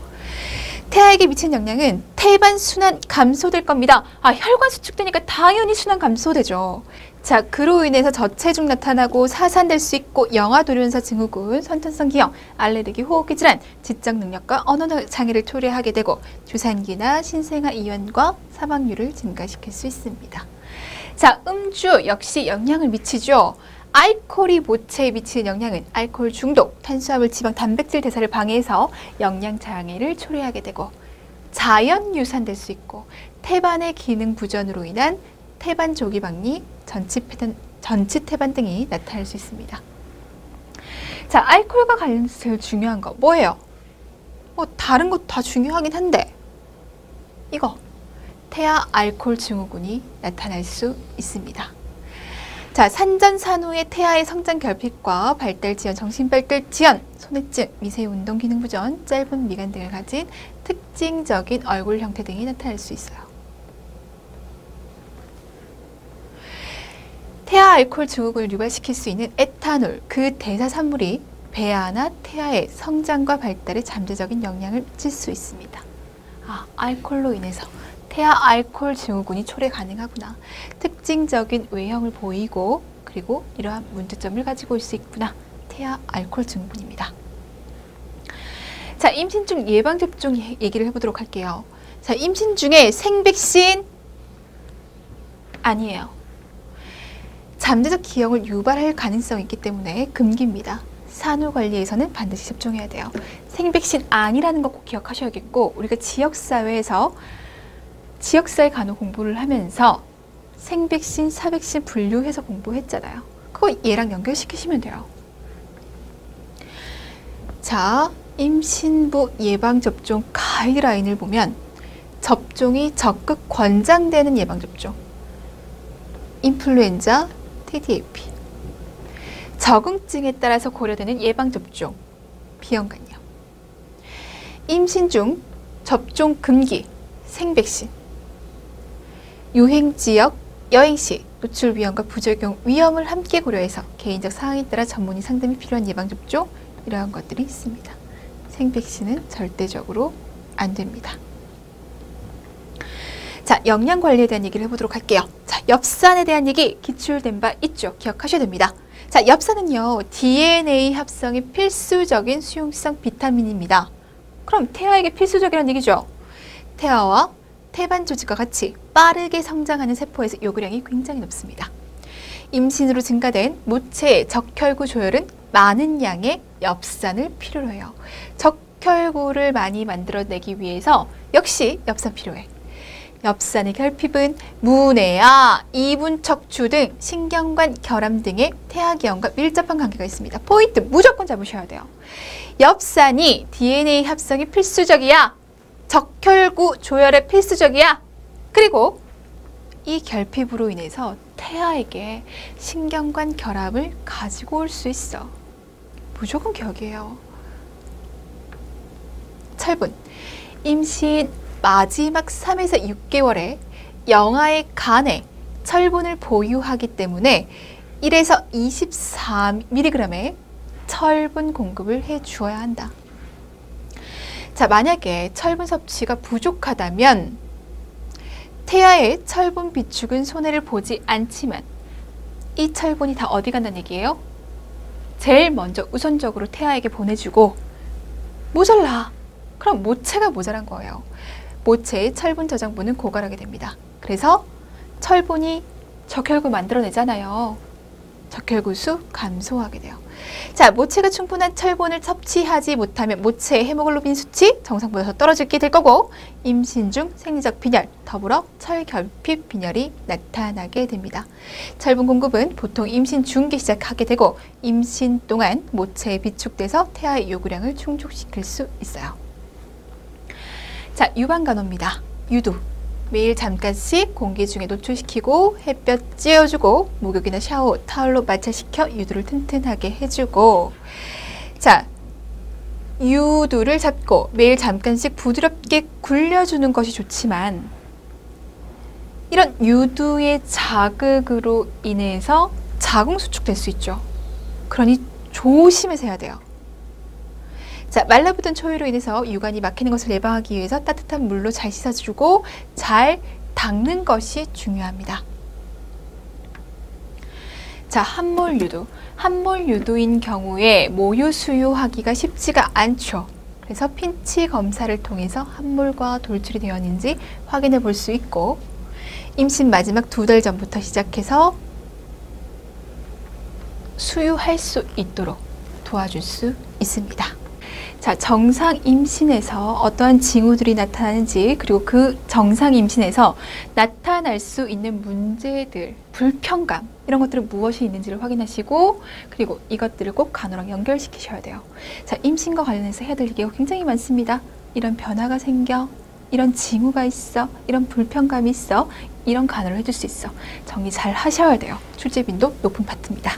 Speaker 1: 태아에게 미치는 영향은 태반 순환 감소될 겁니다. 혈관 수축되니까 당연히 순환 감소되죠. 자, 그로 인해서 저체중 나타나고 사산될 수 있고 영아도련사 증후군, 선천성 기형, 알레르기, 호흡기 질환, 지적 능력과 언어 장애를 초래하게 되고 주산기나 신생아 이완과 사망률을 증가시킬 수 있습니다. 자, 음주 역시 영향을 미치죠. 알코올이 모체에 미치는 영향은 알코올 중독, 탄수화물, 지방, 단백질 대사를 방해해서 영양 장애를 초래하게 되고 자연 유산될 수 있고 태반의 기능 부전으로 인한 태반 조기 박리, 전치 태반 등이 나타날 수 있습니다. 자, 알코올과 관련해서 제일 중요한 거 뭐예요? 다른 것도 다 중요하긴 한데 이거 태아 알코올 증후군이 나타날 수 있습니다. 자, 산전산후의 태아의 성장 결핍과 발달 지연, 정신 발달 지연, 소뇌증, 미세 운동 기능 부전, 짧은 미간 등을 가진 특징적인 얼굴 형태 등이 나타날 수 있어요. 태아 알코올 증후군을 유발시킬 수 있는 에탄올, 그 대사 산물이 배아나 태아의 성장과 발달에 잠재적인 영향을 미칠 수 있습니다. 알코올로 인해서 태아 알코올 증후군이 초래 가능하구나. 특징적인 외형을 보이고 그리고 이러한 문제점을 가지고 올 수 있구나. 태아 알코올 증후군입니다. 자, 임신 중 예방접종 얘기를 해보도록 할게요. 자, 임신 중에 생백신 아니에요. 잠재적 기형을 유발할 가능성이 있기 때문에 금기입니다. 산후관리에서는 반드시 접종해야 돼요. 생백신 아니라는 거 꼭 기억하셔야겠고 우리가 지역사회에서 지역사회 간호 공부를 하면서 생백신, 사백신 분류해서 공부했잖아요. 그거 얘랑 연결시키시면 돼요. 자, 임신부 예방접종 가이드라인을 보면 접종이 적극 권장되는 예방접종 인플루엔자, TDAP 적응증에 따라서 고려되는 예방접종 비형간염 임신 중 접종 금기 생백신 유행지역, 여행시, 노출 위험과 부작용 위험을 함께 고려해서 개인적 사항에 따라 전문의 상담이 필요한 예방접종 이러한 것들이 있습니다. 생백신은 절대적으로 안 됩니다. 자, 영양관리에 대한 얘기를 해보도록 할게요. 자, 엽산에 대한 얘기 기출된 바 있죠. 기억하셔야 됩니다. 자, 엽산은요, DNA 합성이 필수적인 수용성 비타민입니다. 그럼 태아에게 필수적이라는 얘기죠. 태아와 태반 조직과 같이 빠르게 성장하는 세포에서 요구량이 굉장히 높습니다. 임신으로 증가된 모체의 적혈구 조혈은 많은 양의 엽산을 필요로 해요. 적혈구를 많이 만들어내기 위해서 역시 엽산 필요해. 엽산의 결핍은 문해아, 이분 척추 등 신경관 결함 등의 태아기형과 밀접한 관계가 있습니다. 포인트 무조건 잡으셔야 돼요. 엽산이 DNA 합성이 필수적이야. 적혈구 조혈에 필수적이야. 그리고 이 결핍으로 인해서 태아에게 신경관 결함을 가지고 올 수 있어. 무조건 기억이에요. 철분. 임신 마지막 3에서 6개월에 영아의 간에 철분을 보유하기 때문에 1에서 24mg의 철분 공급을 해 주어야 한다. 자, 만약에 철분 섭취가 부족하다면 태아의 철분 비축은 손해를 보지 않지만 이 철분이 다 어디 간다는 얘기예요? 제일 먼저 우선적으로 태아에게 보내주고 모자라. 그럼 모체가 모자란 거예요. 모체의 철분 저장부는 고갈하게 됩니다. 그래서 철분이 적혈구 만들어내잖아요. 적혈구 수 감소하게 돼요. 자, 모체가 충분한 철분을 섭취하지 못하면 모체의 헤모글로빈 수치 정상보다 더 떨어지게 될 거고 임신 중 생리적 빈혈, 더불어 철결핍 빈혈이 나타나게 됩니다. 철분 공급은 보통 임신 중기 시작하게 되고 임신 동안 모체에 비축돼서 태아의 요구량을 충족시킬 수 있어요. 자, 유방간호입니다. 유두. 매일 잠깐씩 공기 중에 노출시키고 햇볕 쬐어주고 목욕이나 샤워, 타월로 마찰시켜 유두를 튼튼하게 해주고 자, 유두를 잡고 매일 잠깐씩 부드럽게 굴려주는 것이 좋지만 이런 유두의 자극으로 인해서 자궁 수축될 수 있죠. 그러니 조심해서 해야 돼요. 자, 말라붙은 초유로 인해서 유관이 막히는 것을 예방하기 위해서 따뜻한 물로 잘 씻어주고 잘 닦는 것이 중요합니다. 자, 함몰유두. 함몰유두인 경우에 모유 수유하기가 쉽지가 않죠. 그래서 pinch 검사를 통해서 함몰과 돌출이 되었는지 확인해 볼 수 있고 임신 마지막 2달 전부터 시작해서 수유할 수 있도록 도와줄 수 있습니다. 자, 정상 임신에서 어떠한 징후들이 나타나는지 그리고 그 정상 임신에서 나타날 수 있는 문제들, 불편감 이런 것들은 무엇이 있는지를 확인하시고 그리고 이것들을 꼭 간호랑 연결시키셔야 돼요. 자, 임신과 관련해서 해야 될 얘기가 굉장히 많습니다. 이런 변화가 생겨, 이런 징후가 있어, 이런 불편감이 있어, 이런 간호를 해줄 수 있어. 정리 잘 하셔야 돼요. 출제빈도 높은 파트입니다.